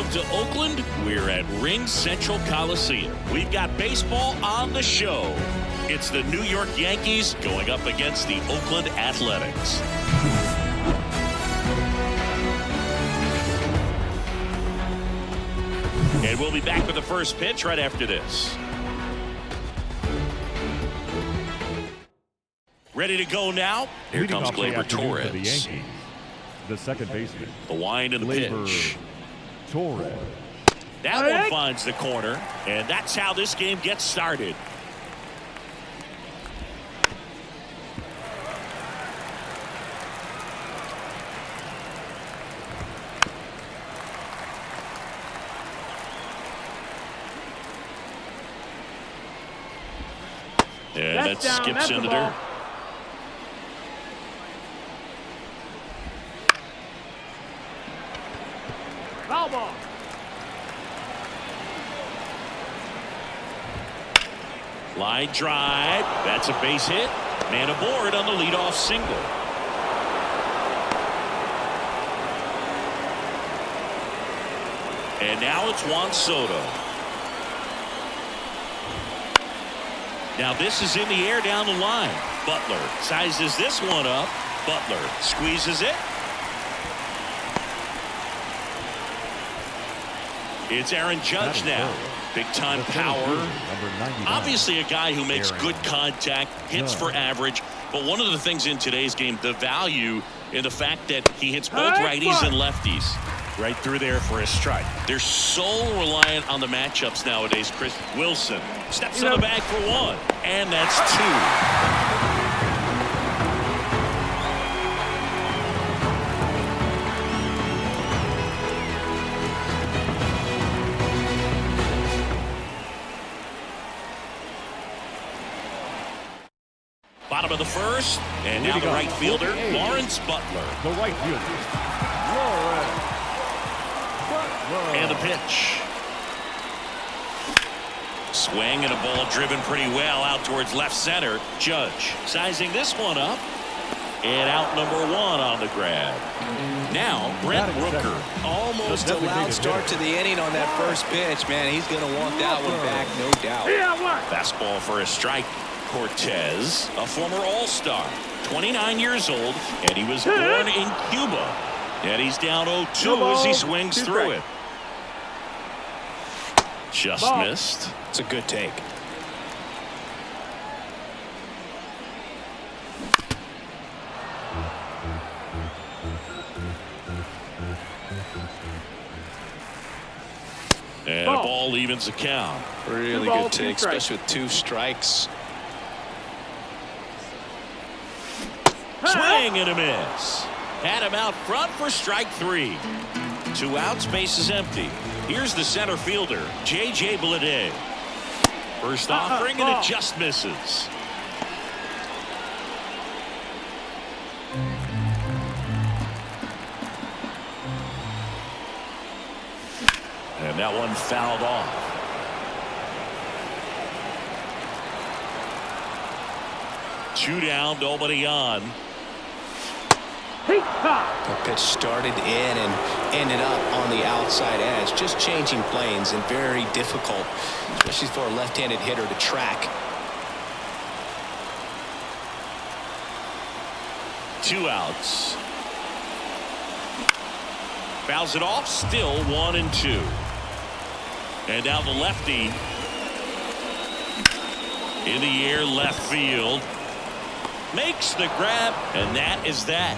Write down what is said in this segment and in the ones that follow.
Welcome to Oakland. We're at Ring Central Coliseum. We've got baseball on the show. It's the New York Yankees going up against the Oakland Athletics. And we'll be back with the first pitch right after this. Ready to go now. Here comes Gleyber Torres. The Yankees, the second baseman. The wind and the pitch. Torres. That one finds the corner, and that's how this game gets started. And that skips into dirt. Foul ball. Line drive. That's a base hit. Man aboard on the leadoff single. And now it's Juan Soto. Now this is in the air down the line. Butler sizes this one up. Butler squeezes it. It's Aaron Judge now. Big time power. Obviously a guy who makes good contact, hits for average. But one of the things in today's game, the value in the fact that he hits both righties and lefties. Right through there for a strike. They're so reliant on the matchups nowadays. Chris Wilson steps in the bag for one. And that's two. Bottom of the first, and now the right fielder, Lawrence Butler. The right fielder, Lawrence Butler. And the pitch. Swing and a ball driven pretty well out towards left center. Judge sizing this one up. And out number one on the grab. Now, Brent Rooker. Almost a loud start to the inning on that first pitch. Man, he's going to want that one back, no doubt. Fastball for a strike. Cortez, a former All-Star, 29 years old, and he was born in Cuba. And he's down 0-2 as he swings through it. Just missed. It's a good take. And a ball evens the count. Really good take, especially with two strikes. Swing and a miss. Had him out front for strike three. 2 outs, base is empty. Here's the center fielder, J.J. Bleday. First offering, and it just misses. And that one fouled off. Two down, nobody on. The pitch started in and ended up on the outside edge. Just changing planes and very difficult, especially for a left-handed hitter to track. 2 outs. Fouls it off, still 1-2. And now the lefty in the air, left field. Makes the grab, and that is that.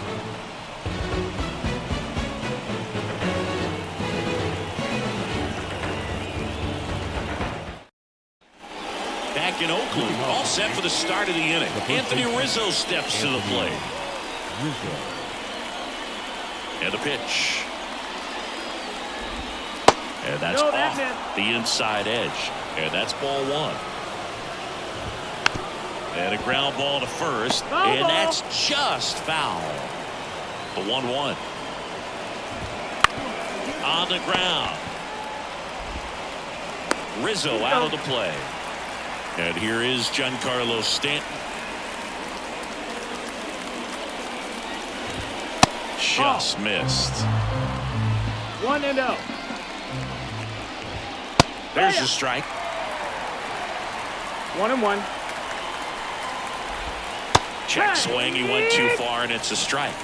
Back in Oakland, all set for the start of the inning. Anthony Rizzo steps to the plate. And the pitch. And that's off the inside edge. And that's ball one. And a ground ball to first. And that's just foul. The 1-1. On the ground. Rizzo out of the play. And here is Giancarlo Stanton. Just missed. 1-0. There's a strike. 1-1. Check swing. He went too far, and it's a strike.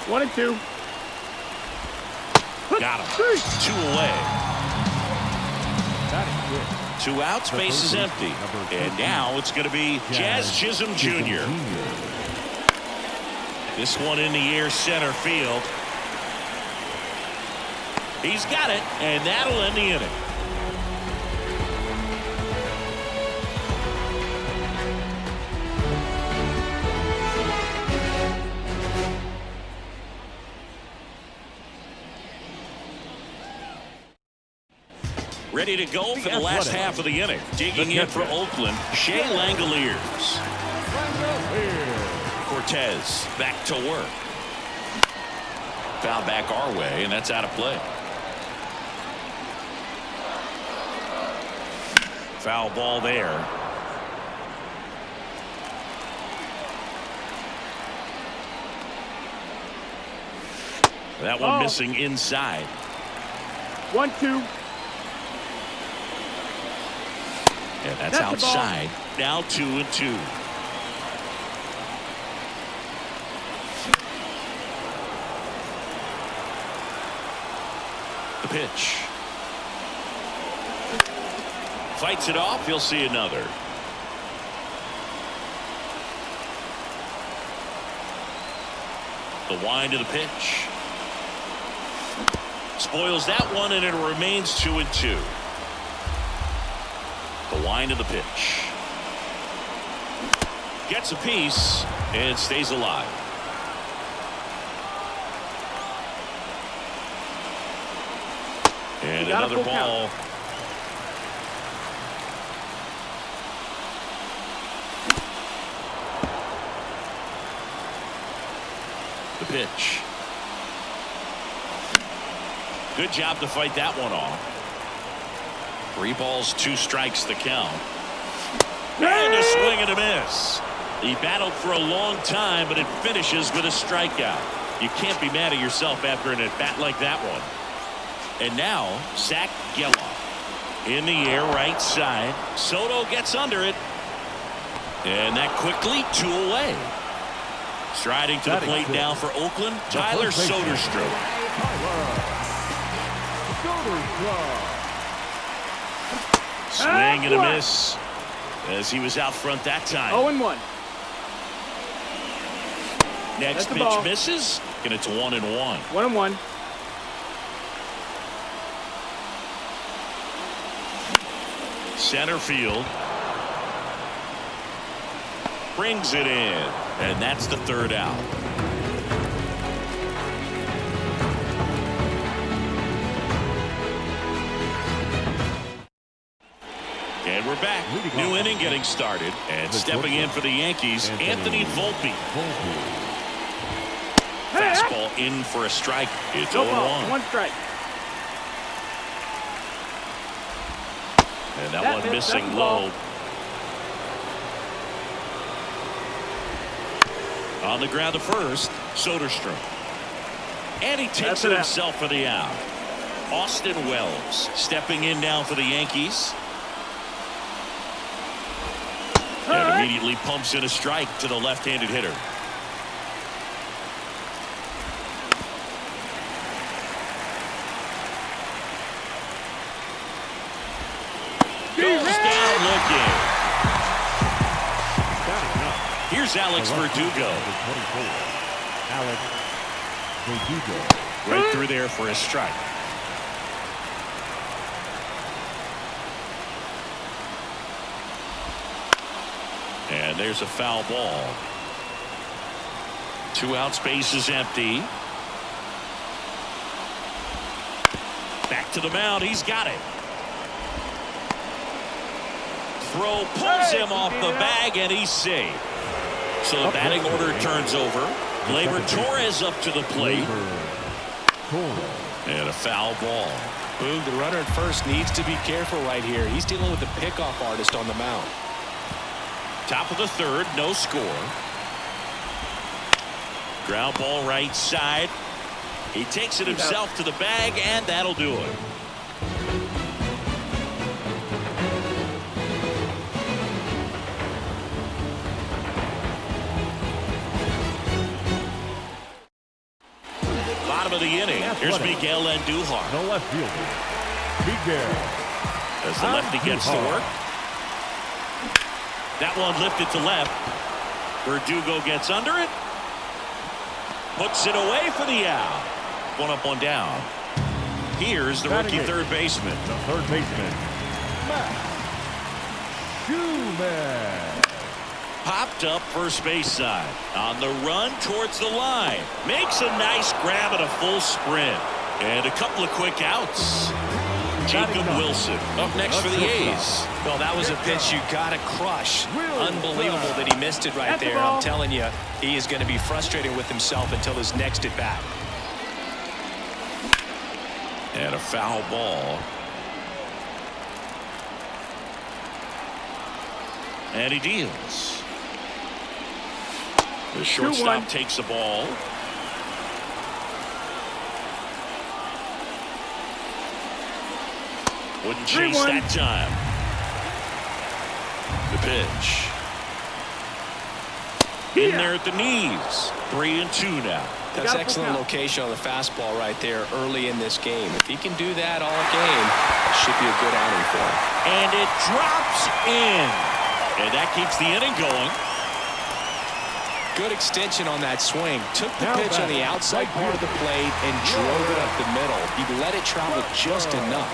1-2. Got him. 2 away. Two outs, base is empty. And now it's going to be Jazz Chisholm Jr. This one in the air, center field. He's got it, and that'll end the inning. Ready to go for the last half of the inning. Digging in for Oakland, Shea Langoliers. Cortez back to work. Foul back our way, and that's out of play. Foul ball there. That one missing inside. 1-2. And that's outside. Now 2-2. The pitch. Fights it off. He'll see another. The wind of the pitch. Spoils that one, and it remains 2-2. The wind of the pitch. Gets a piece and stays alive. And another ball. The pitch. Good job to fight that one off. 3 balls, 2 strikes the count. And a swing and a miss. He battled for a long time, but it finishes with a strikeout. You can't be mad at yourself after an at-bat like that one. And now, Zach Geloff. In the air, right side. Soto gets under it. And that quickly 2 away. Striding to the plate now for Oakland, Tyler Soderstrom. Swing and a miss as he was out front that time. 0-1. Next pitch misses, and it's 1-1. 1-1. Center field. Brings it in, and that's the 3rd out. And we're back. New inning getting started. And stepping in for the Yankees, Anthony Volpe. Fastball in for a strike. It's 0-1. 1 strike. And that one missing low. On the ground to first, Soderstrom. And he takes it himself for the out. Austin Wells stepping in now for the Yankees. And immediately pumps in a strike to the left-handed hitter. Goes down looking. Here's Alex Verdugo. Right through there for a strike. And there's a foul ball. 2 outs, base is empty. Back to the mound. He's got it. Throw pulls him off the bag, and he's safe. So the batting order turns over. Gleyber Torres up to the plate. And a foul ball. Boog, the runner at first needs to be careful right here. He's dealing with the pickoff artist on the mound. Top of the 3rd, no score. Ground ball right side. He takes it himself to the bag, and that'll do it. of the inning. Here's Miguel Andujar. The left fielder, Miguel. As the lefty gets to work. That one lifted to left. Verdugo gets under it. Puts it away for the out. One up, one down. Here's the rookie third baseman. The third baseman, Matt Schumann. Popped up first base side. On the run towards the line. Makes a nice grab at a full sprint. And a couple of quick outs. Jacob Wilson up next for the A's. Well, that was a pitch you got to crush. Unbelievable that he missed it right there. I'm telling you, he is going to be frustrated with himself until his next at bat. And a foul ball. And he deals. The shortstop takes the ball. Wouldn't chase that time. The pitch. In there at the knees. 3-2 now. That's excellent location on the fastball right there early in this game. If he can do that all game, it should be a good outing for him. And it drops in. And that keeps the inning going. Good extension on that swing. Took the pitch on the outside part of the plate and drove it up the middle. He let it travel just enough.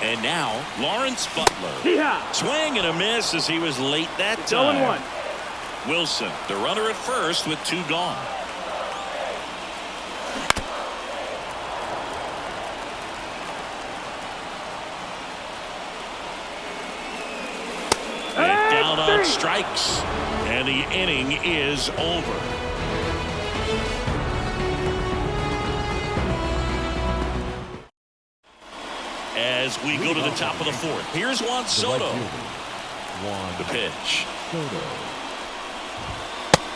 And now, Lawrence Butler. Swing and a miss as he was late that time. 0-1. Wilson, the runner at first with 2 gone. And down on strikes. And the inning is over. As we go to the top of the 4th. Here's Juan Soto. The pitch.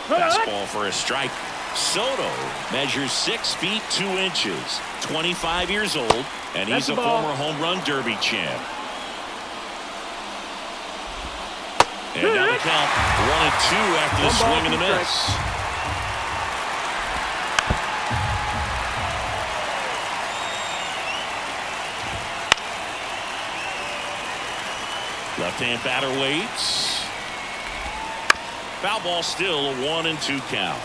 Fastball for a strike. Soto measures 6 feet 2 inches. 25 years old. And he's a former home run derby champ. And now the count 1-2 after the swing and the miss. Left-hand batter waits. Foul ball, still a 1-2 count.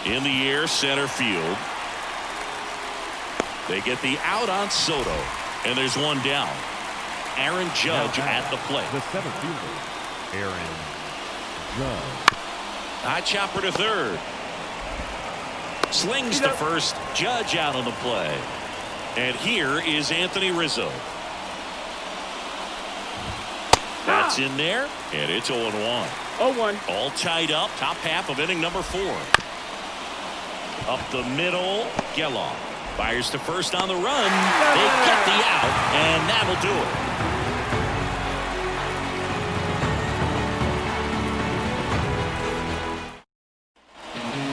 In the air, center field. They get the out on Soto. And there's one down. Aaron Judge at the plate. The 7th fielder, Aaron Judge. High chopper to third. Slings to first. Judge out on the play. And here is Anthony Rizzo. That's in there. And it's 0-1. 0-1. All tied up. Top half of inning number 4. Up the middle. Geloff. Fires to first on the run. They get the out, and that'll do it.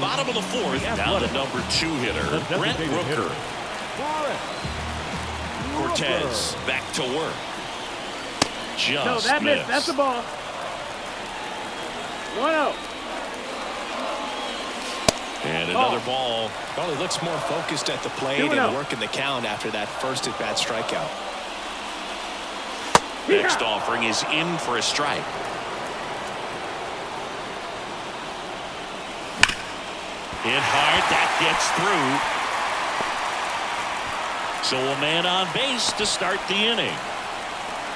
Bottom of the 4th, now the number 2 hitter, Brent Rooker. Cortez back to work. Just missed. That's the ball. 1-0. And another ball. Well, he looks more focused at the plate and working the count after that first at-bat strikeout. Next offering is in for a strike. Hit hard. That gets through. So a man on base to start the inning.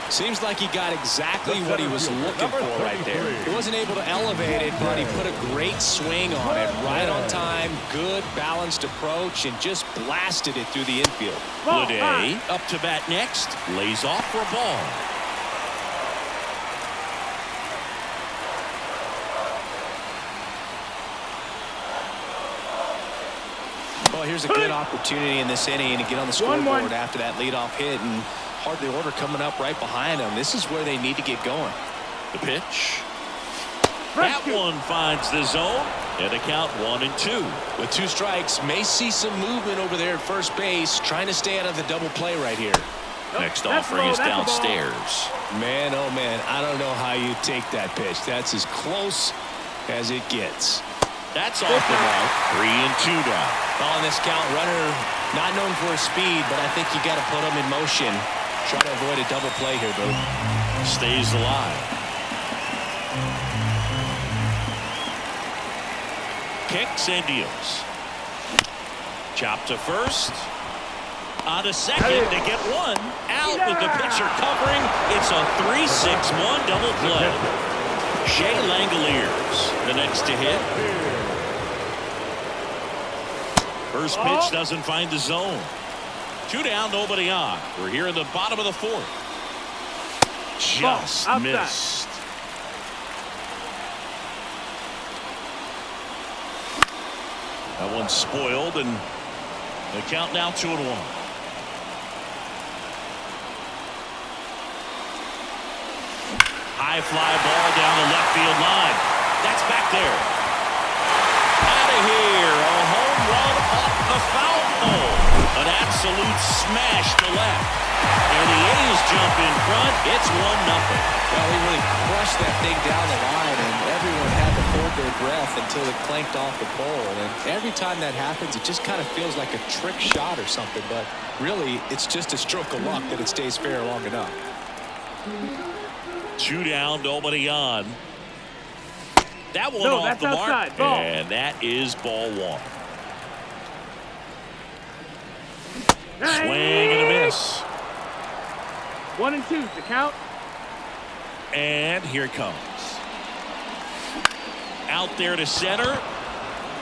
Seems like he got exactly what he was looking for right there. He wasn't able to elevate it, but he put a great swing on it. Right on time, good balanced approach, and just blasted it through the infield. Bleday up to bat next. Lays off for a ball. Well, here's a good opportunity in this inning to get on the scoreboard after that leadoff hit, and hardly order coming up right behind them. This is where they need to get going. The pitch. That one finds the zone, and a count 1-2. With 2 strikes, may see some movement over there at first base, trying to stay out of the double play right here. Next offering is downstairs. Man, oh man, I don't know how you take that pitch. That's as close as it gets. That's off the mark. 3-2 now. Well, on this count, runner not known for his speed, but I think you got to put him in motion. Try to avoid a double play here, Boo. Stays alive. Kicks and deals. Chop to first. On to second to get one. Out with the pitcher covering. It's a 3-6-1 double play. Shea Langoliers the next to hit. First pitch doesn't find the zone. 2 down, nobody on. We're here in the bottom of the fourth. Just missed. That one's spoiled, and the count now 2-1. High fly ball down the left field line. That's back there. Out of here. A home run off the foul pole. An absolute smash to left. And the A's jump in front. It's 1-0. Well, he really crushed that thing down the line, and everyone had to hold their breath until it clanked off the pole. And every time that happens, it just kind of feels like a trick shot or something. But really, it's just a stroke of luck that it stays fair long enough. 2 down, nobody on. That one off the mark. And that is ball 1. Swing and a miss. 1-2 to count. And here it comes. Out there to center.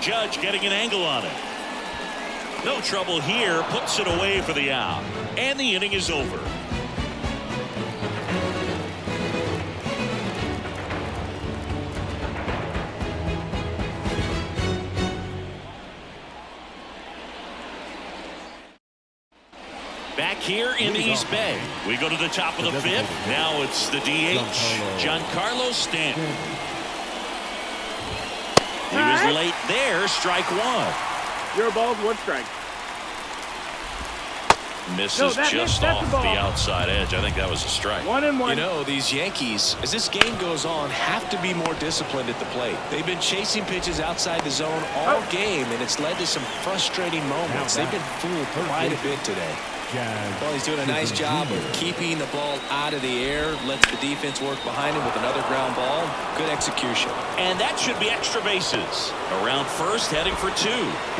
Judge getting an angle on it. No trouble here. Puts it away for the out. And the inning is over. Back here in the East Bay, we go to the top of the 5th. Now it's the DH, Giancarlo Stanton. He was late there, strike 1. You're ball, 1 strike. Misses just off the outside edge. I think that was a strike. 1-1. You know, these Yankees, as this game goes on, have to be more disciplined at the plate. They've been chasing pitches outside the zone all game, and it's led to some frustrating moments. They've been fooled quite a bit today. Well, he's doing a nice job of keeping the ball out of the air, lets the defense work behind him with another ground ball. Good execution. And that should be extra bases. Around first, heading for 2.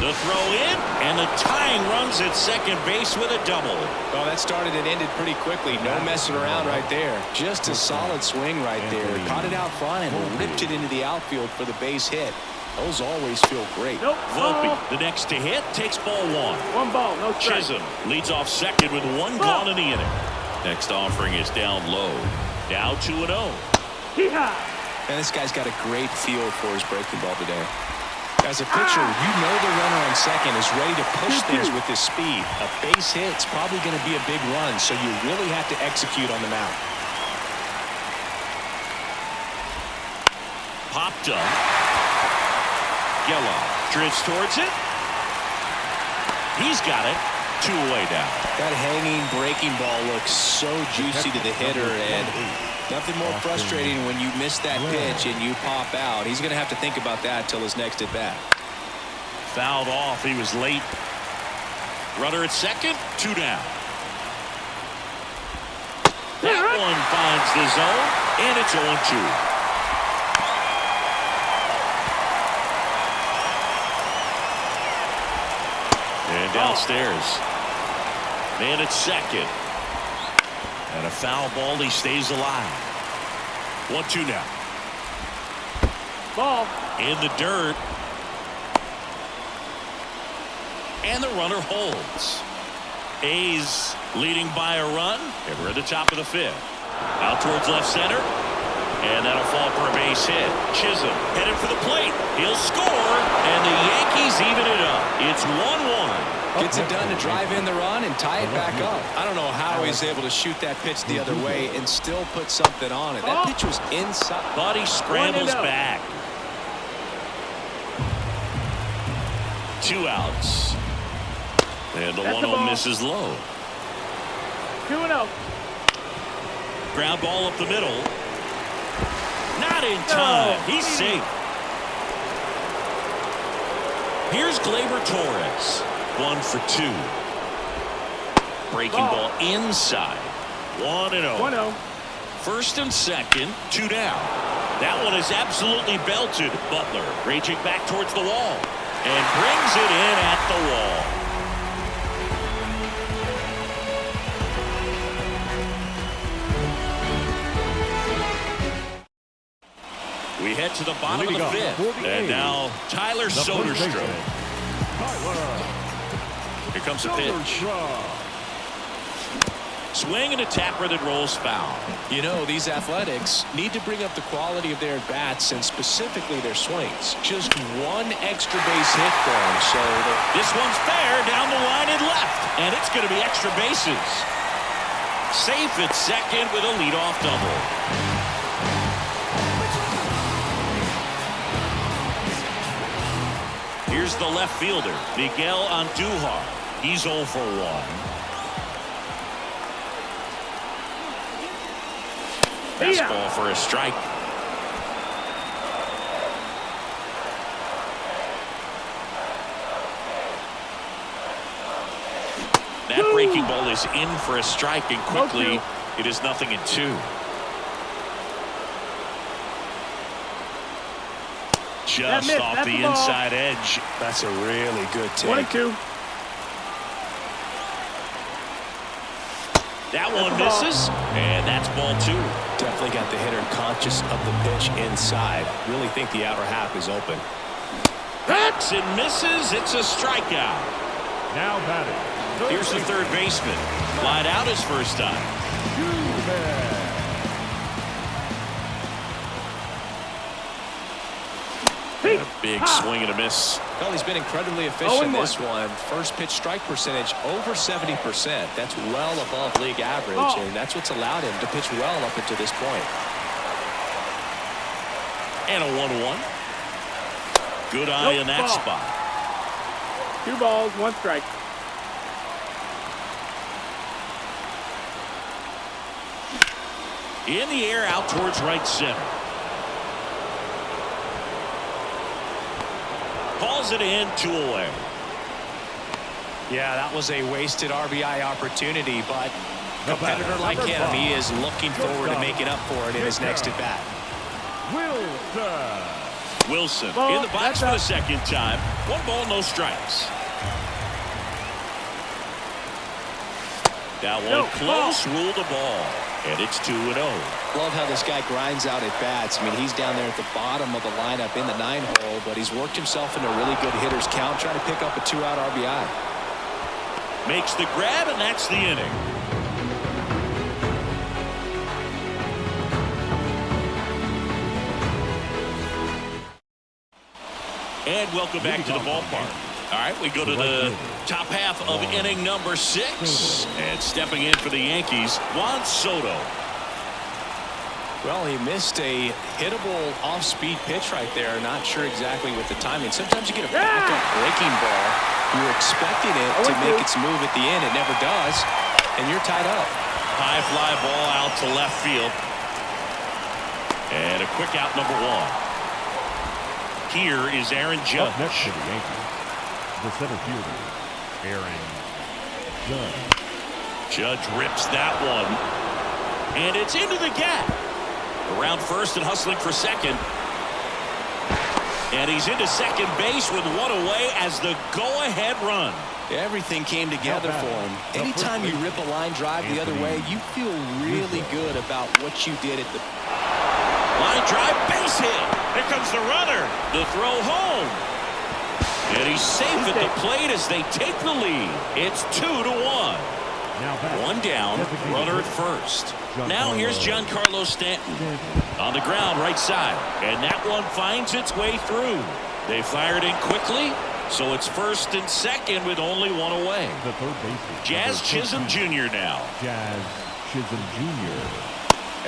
The throw in, and the tying runs at second base with a double. Well, that started and ended pretty quickly. No messing around right there. Just a solid swing right there. Caught it out front and ripped it into the outfield for the base hit. Those always feel great. Volpe, the next to hit, takes ball 1. 1 ball, no strike. Chisholm leads off second with 1 gone in the inning. Next offering is down low. Now 2-0. And this guy's got a great feel for his breaking ball today. As a pitcher, you know the runner on second is ready to push things with his speed. A base hit's probably going to be a big run, so you really have to execute on the mound. Popped up. Yellow drifts towards it. He's got it. 2 away now. That hanging breaking ball looks so juicy to the hitter, and nothing more frustrating when you miss that pitch and you pop out. He's going to have to think about that till his next at bat. Fouled off. He was late. Runner at second. 2 down. That one finds the zone, and it's 0-2. And downstairs. Man at second. And a foul ball. He stays alive. 1-2 now. Ball. In the dirt. And the runner holds. A's leading by a run. And we're at the top of the 5th. Out towards left center. And that'll fall for a base hit. Chisholm headed for the plate. He'll score. And the Yankees even it up. It's 1-1. Gets it done to drive in the run and tie it back up. I don't know how he's able to shoot that pitch the other way and still put something on it. That pitch was inside. But he scrambles back. 2 outs. And the 1-0 misses low. 2-0. Ground ball up the middle. Not in time. He's safe. Here's Gleyber Torres. 1 for 2. Breaking ball inside. 1-0. 1-0. First and second, 2 down. That one is absolutely belted. Butler raging back towards the wall and brings it in at the wall. We head to the bottom of the fifth. And now Tyler Soderstrom. Here comes a pitch. Swing and a tapper that rolls foul. You know, these Athletics need to bring up the quality of their bats and specifically their swings. Just one extra base hit for them. So this one's fair down the line and left. And it's going to be extra bases. Safe at second with a leadoff double. Here's the left fielder, Miguel Andujar. He's 0 for 1. Fastball for a strike. That breaking ball is in for a strike, and quickly it is 0-2. Just off the inside edge. that's a really good take. 22. That one misses, and that's ball 2. Definitely got the hitter conscious of the pitch inside. Really think the outer half is open. Hacks and misses. It's a strikeout. Now batting. Here's the third baseman. Flied out his first time. A big swing and a miss. Well, he's been incredibly efficient this one. First pitch strike percentage over 70%. That's well above league average, and that's what's allowed him to pitch well up until this point. And a 1-1. Good eye in that spot. 2 balls, 1 strike. In the air out towards right center. Calls it in, 2 away. Yeah, that was a wasted RBI opportunity, but a competitor like him, he is looking forward to making up for it in his next at bat. Wilson in the box for the second time. 1 ball, no strikes. That one close, ruled the ball. And it's 2-0. Love how this guy grinds out at bats. I mean, he's down there at the bottom of the lineup in the 9-hole, but he's worked himself into a really good hitter's count, trying to pick up a 2-out RBI. Makes the grab, and that's the inning. And welcome back to the ballpark. All right, we go to the top half of inning number 6. And stepping in for the Yankees, Juan Soto. Well, he missed a hittable off-speed pitch right there. Not sure exactly with the timing. Sometimes you get a backup breaking ball. You're expecting it to make its move at the end. It never does, and you're tied up. High fly ball out to left field. And a quick out, number 1. Here is Aaron Judge. Up next to the Yankees, the center fielder, Aaron Judge. Judge rips that one. And it's into the gap. Around first and hustling for second. And he's into second base with 1 away as the go-ahead run. Everything came together for him. Anytime you rip a line drive the other way, you feel really good about what you did at the line drive, base hit. Here comes the runner. The throw home. And he's safe at the plate as they take the lead. It's 2-1. 1 down, runner at first. Now here's Giancarlo Stanton on the ground right side, and that one finds its way through. They fired in quickly, so it's first and second with only 1 away. The third baseman, Jazz Chisholm Jr. now. Jazz Chisholm Jr.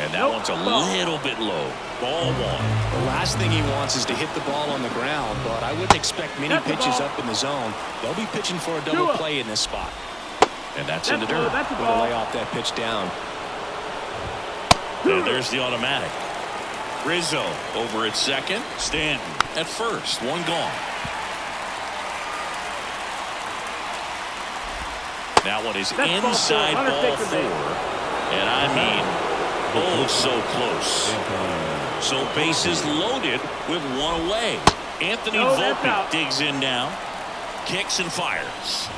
And that one's a little bit low. Ball 1. The last thing he wants is to hit the ball on the ground, but I wouldn't expect many pitches up in the zone. They'll be pitching for a double play in this spot. And that's in the dirt. Gonna lay off that pitch down. And there's the automatic. Rizzo over at second. Stanton at first. 1 gone. That one is inside ball 4. And I mean, oh, so close. So bases loaded with one away. Anthony Volpe digs in now. Kicks and fires.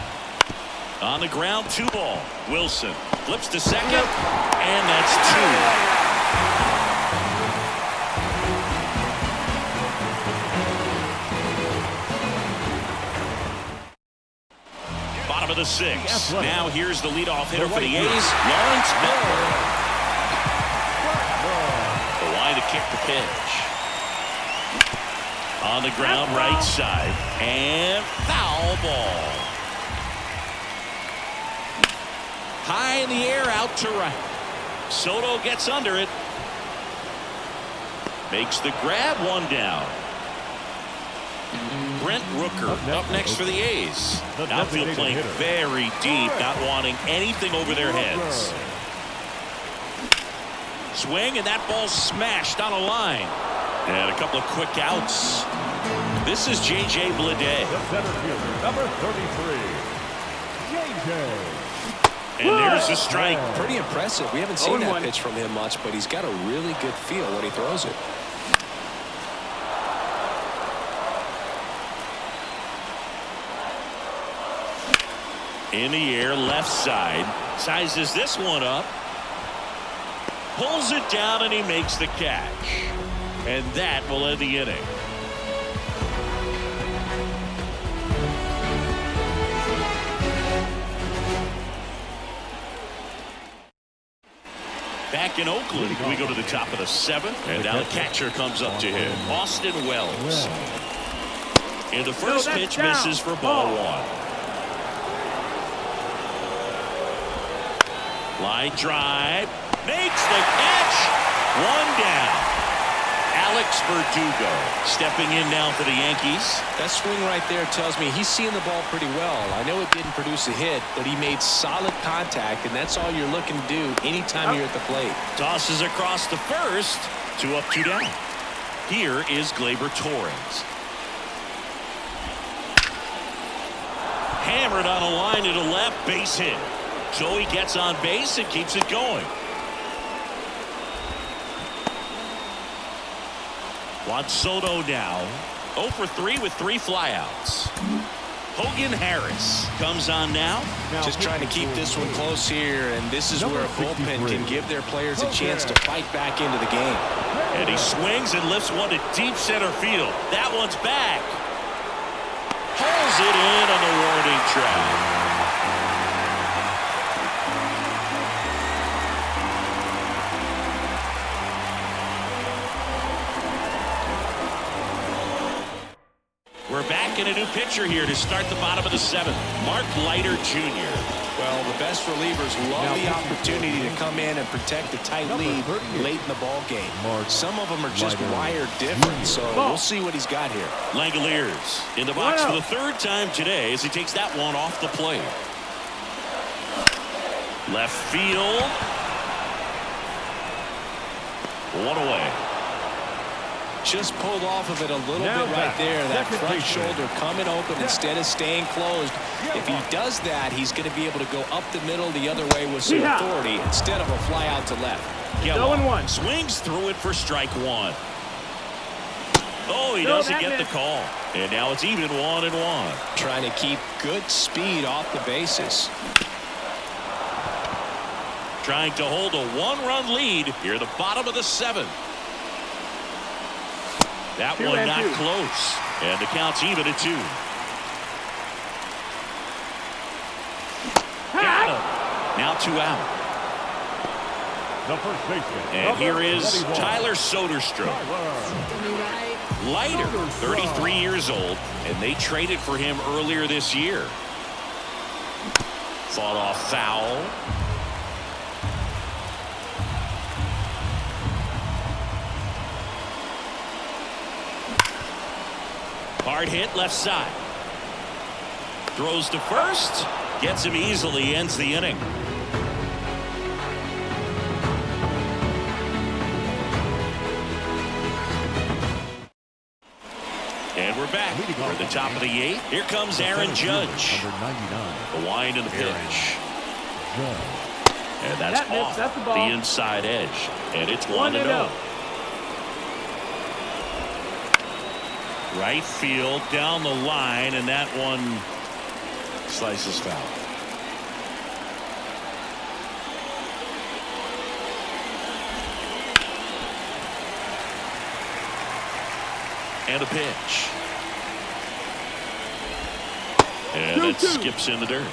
On the ground, 2 ball. Wilson flips to second. And that's 2. Bottom of the 6th. Now here's the leadoff hitter for the A's, Lawrence Miller. The line to kick the pitch. On the ground, right side. And foul ball. High in the air, out to right. Soto gets under it. Makes the grab, 1 down. Brent Rooker up next for the A's. Outfield playing very deep, not wanting anything over their heads. Swing, and that ball smashed on a line. And a couple of quick outs. This is J.J. Bleday. Number 33, J.J. And there's the strike. Pretty impressive. We haven't seen that pitch from him much, but he's got a really good feel when he throws it. In the air, left side. Sizes this one up. Pulls it down, and he makes the catch. And that will end the inning. Back in Oakland, we go to the top of the 7th. And now the catcher comes up to him. Austin Wells. And the first pitch misses for ball 1. Line drive, makes the catch, 1 down. Alex Verdugo stepping in now for the Yankees. That swing right there tells me he's seeing the ball pretty well. I know it didn't produce a hit, but he made solid contact, and that's all you're looking to do anytime you're at the plate. Tosses across to first, 2 up, 2 down. Here is Gleyber Torres. Hammered on a line to the left, base hit. So he gets on base and keeps it going. Juan Soto now 0 for 3 with 3 flyouts. Hogan Harris comes on now. Just trying to keep this one close here, and this is where a bullpen can give their players a chance to fight back into the game. And he swings and lifts one to deep center field. That one's back. Pulls it in on the warning track. We're back in a new pitcher here to start the bottom of the 7th. Mark Leiter Jr. Well, the best relievers love the opportunity to come in and protect a tight lead late in the ball game. Some of them are just wired different, so we'll see what he's got here. Langoliers in the box for the 3rd time today as he takes that one off the plate. Left field. 1 away. Just pulled off of it a little bit right there. That front shoulder coming open instead of staying closed. If he does that, he's going to be able to go up the middle the other way with some authority instead of a fly out to left. 0-1. Swings through it for strike 1. Oh, he doesn't get the call. And now it's even 1-1. Trying to keep good speed off the bases. Trying to hold a 1-run lead here at the bottom of the 7th. That one not close. And the count's even at 2. Got him. Now 2 out. The first baseman. And here is Tyler Soderstrom. Leiter, 33 years old, and they traded for him earlier this year. Fought off foul. Hard hit left side. Throws to first. Gets him easily. Ends the inning. And we're back. We're at the top of the 8th. Here comes Aaron Judge. Number 99. The wind and the pitch. And that's off the inside edge. And it's 1-0. Right field down the line, and that one slices foul. And a pitch. And it skips in the dirt.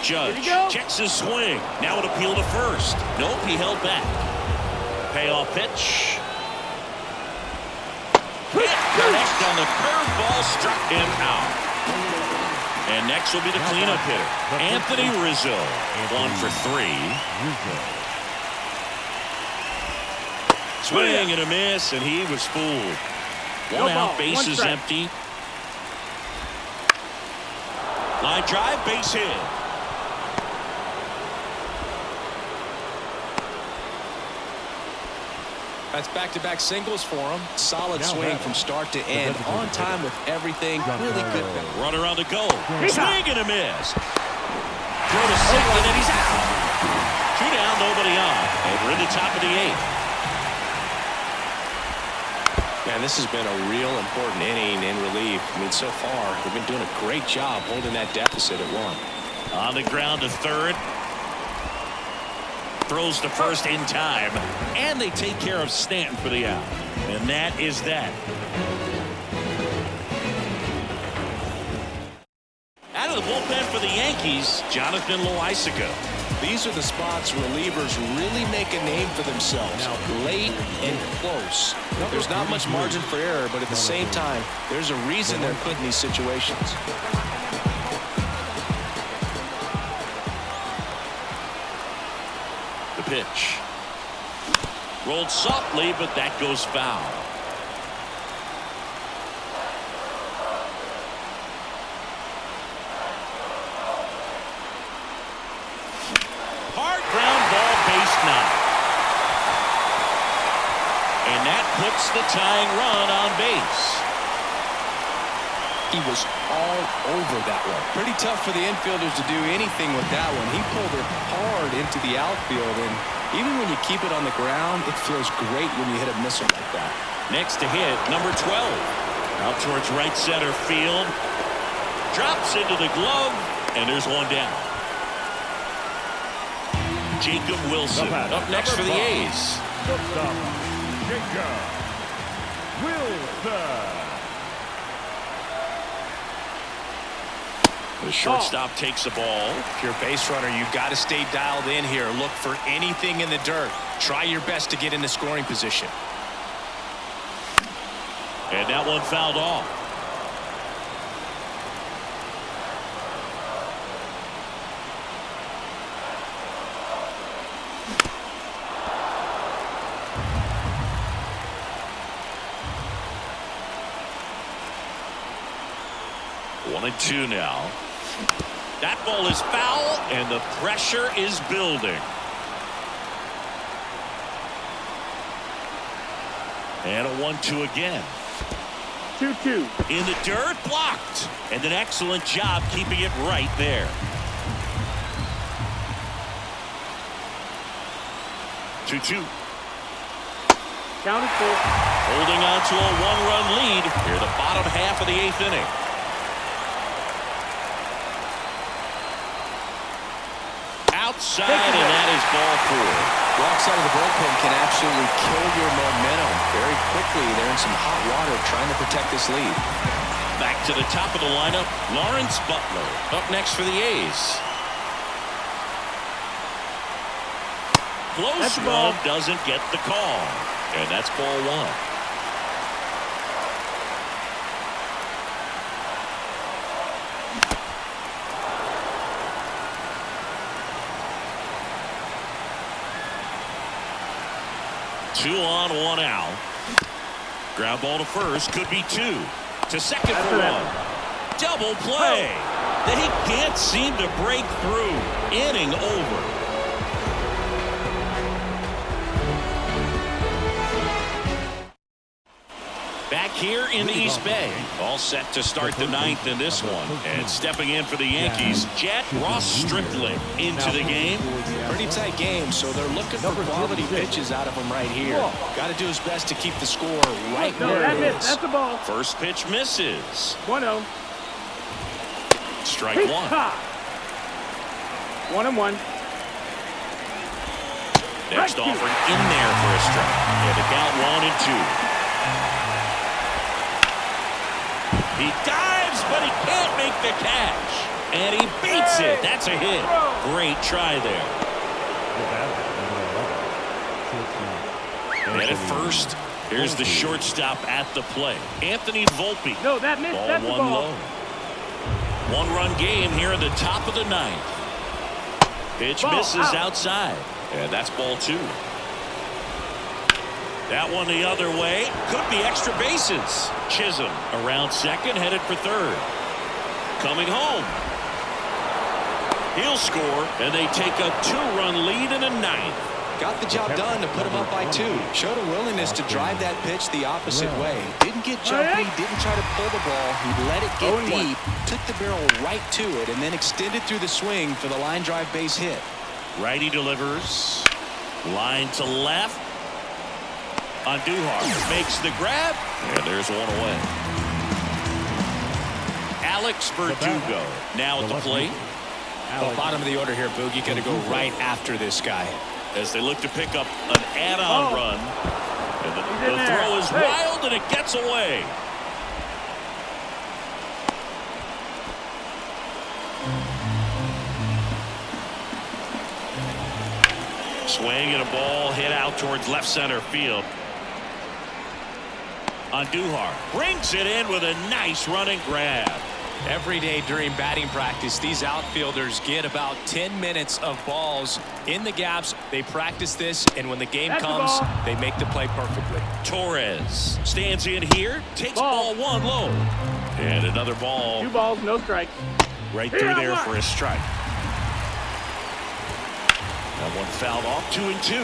Judge checks his swing. Now an appeal to first. Nope, he held back. Payoff pitch. Hit connect on the curveball, struck him out. And next will be the cleanup hitter, Anthony Rizzo. 1 for 3. Swing and a miss, and he was fooled. One out, bases empty. Line drive, base hit. That's back-to-back singles for him. Solid swing from start to end. On time with everything. Really good. Runner on the goal. Swing and a miss. Throw to second, and he's out. 2 down, nobody on. And we're in the top of the 8th. Man, this has been a real important inning in relief. I mean, so far, they've been doing a great job holding that deficit at 1. On the ground to third. Throws to first in time. And they take care of Stanton for the out. And that is that. Out of the bullpen for the Yankees, Jonathan Loaisiga. These are the spots relievers really make a name for themselves. Late and close. There's not much margin for error, but at the same time, there's a reason they're put in these situations. The pitch. Rolled softly, but that goes foul. Hard ground ball, base knock. And that puts the tying run on base. He was all over that one. Pretty tough for the infielders to do anything with that one. He pulled it hard into the outfield, and even when you keep it on the ground, it feels great when you hit a missile like that. Next to hit, number 12. Out towards right center field. Drops into the glove, and there's one down. Jacob Wilson up next for the A's. Jacob Wilson. The shortstop takes the ball. If you're a base runner, you've got to stay dialed in here. Look for anything in the dirt. Try your best to get in the scoring position. And that one fouled off. One and two now. That ball is foul, and the pressure is building. And a 1-2 again. 2-2. In the dirt, blocked. And an excellent job keeping it right there. 2-2. Counted for. Holding on to a one-run lead here the bottom half of the 8th inning. Outside, and that is ball 4. Walks out of the bullpen can absolutely kill your momentum very quickly. They're in some hot water trying to protect this lead. Back to the top of the lineup, Lawrence Butler up next for the A's. Close one, doesn't get the call, and that's ball 1. Two on, one out. Ground ball to first, could be 2. To second for 1. Double play. They can't seem to break through. Inning over. here in East Bay. All set to start the ninth in this one. And stepping in for the Yankees, Jet Ross Stripling into the game. Pretty tight game, so they're looking for quality pitches out of him right here. Got to do his best to keep the score right where it is. That's the ball. First pitch misses. 1-0. Strike one. 1-1. Next offering in there for a strike. And the count 1-2. He dives, but he can't make the catch. And he beats it. That's a hit. Great try there. And at first, here's the shortstop at the plate. Anthony Volpe. No, that missed. Ball That's the one ball. low. One-run game here in the top of the ninth. Pitch misses outside. And that's ball two. That one the other way. Could be extra bases. Chisholm around second, headed for third. Coming home. He'll score, and they take a two-run lead in the ninth. Got the job done to put him up by two. Showed a willingness to drive that pitch the opposite way. Didn't get jumpy, didn't try to pull the ball. He let it get deep, took the barrel right to it, and then extended through the swing for the line drive base hit. Righty delivers. Line to left. Andujar makes the grab, and there's one away. Alex Verdugo now at the plate. Well, bottom of the order here, Boogie. Got to go right after this guy. As they look to pick up an add-on run. And the throw is wild, and it gets away. Swing and a ball hit out towards left center field. Andujar brings it in with a nice running grab. Every day during batting practice, these outfielders get about 10 minutes of balls in the gaps. They practice this, and when the game comes, they make the play perfectly. Torres stands in here, takes ball one low. And another ball. 2 balls, no strikes. Right through there for a strike. That one fouled off, 2-2.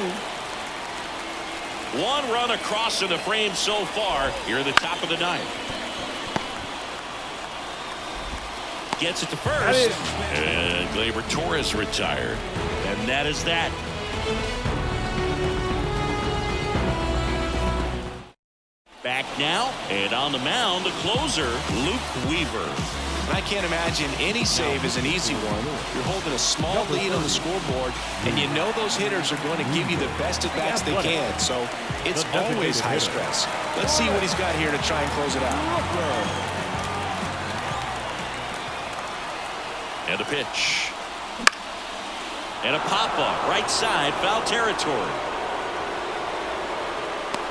One run across in the frame so far here at the top of the ninth. Gets it to first. And Gleyber Torres retired. And that is that. Back now, and on the mound, the closer, Luke Weaver. I can't imagine any save is an easy one. You're holding a small lead on the scoreboard, and you know those hitters are going to give you the best at-bats they can, so it's always high stress. Let's see what he's got here to try and close it out. And a pitch. And a pop-up, right side, foul territory.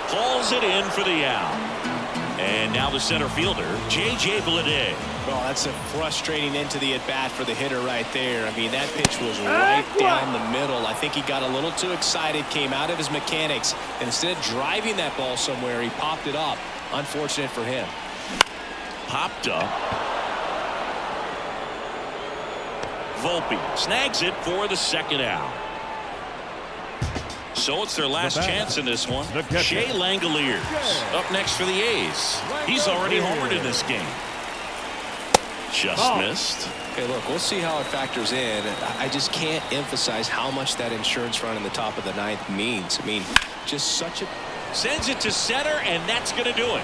Calls it in for the out. And now the center fielder, J.J. Bleday. Well, that's a frustrating end to the at-bat for the hitter right there. I mean, that pitch was right down the middle. I think he got a little too excited, came out of his mechanics, and instead of driving that ball somewhere, he popped it up. Unfortunate for him. Popped up. Volpe snags it for the second out. So it's their last chance in this one. Shea Langoliers up next for the A's. He's already homered in this game. Just missed. Okay, look, we'll see how it factors in. I just can't emphasize how much that insurance run in the top of the ninth means. I mean, just such a... Sends it to center, and that's going to do it.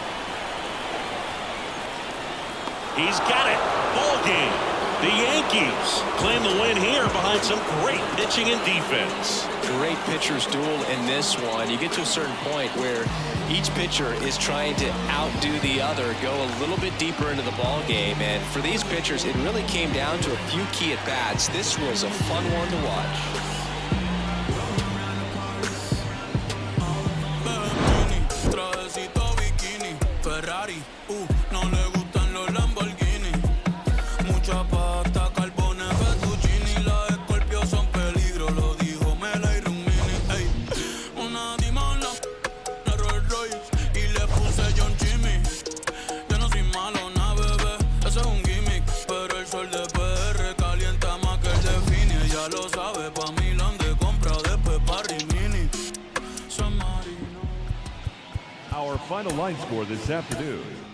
He's got it. Ball game. The Yankees claim the win here behind some great pitching and defense. Great pitchers duel in this one. You get to a certain point where each pitcher is trying to outdo the other, go a little bit deeper into the ball game. And for these pitchers, it really came down to a few key at-bats. This was a fun one to watch. Lo sabe, pa' mí Our final line score this afternoon.